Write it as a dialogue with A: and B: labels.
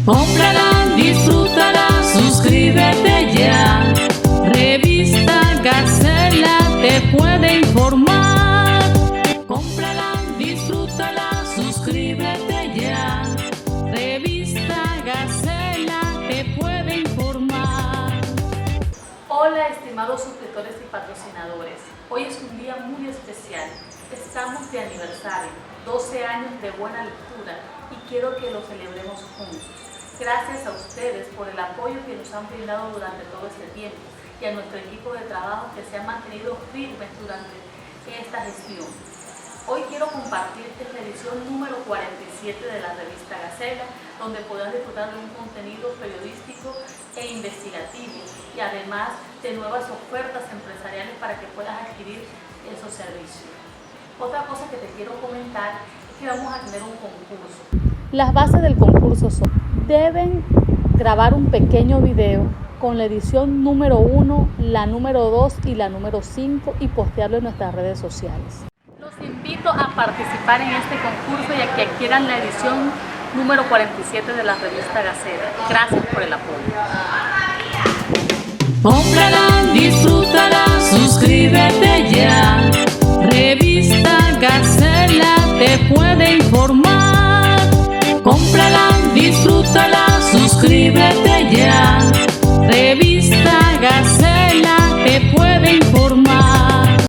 A: Cómprala, disfrútala, suscríbete ya. Revista Gacela te puede informar. Cómprala, disfrútala, suscríbete ya. Revista Gacela te puede informar.
B: Hola estimados suscriptores y patrocinadores, hoy es un día muy especial, estamos de aniversario, 12 años de buena lectura y quiero que lo celebremos juntos. Gracias a ustedes por el apoyo que nos han brindado durante todo este tiempo y a nuestro equipo de trabajo que se ha mantenido firmes durante esta gestión. Hoy quiero compartirte la edición número 47 de la revista Gacela, donde podrás disfrutar de un contenido periodístico e investigativo y además de nuevas ofertas empresariales para que puedas adquirir esos servicios. Otra cosa que te quiero comentar es que vamos a tener un concurso. Las bases del concurso son: deben grabar un pequeño video con la edición número 1, la número 2 y la número 5 y postearlo en nuestras redes sociales. Los invito a participar en este concurso y a que adquieran la edición número 47 de la revista Gacela. Gracias por el apoyo.
A: Cómprala, disfrútala.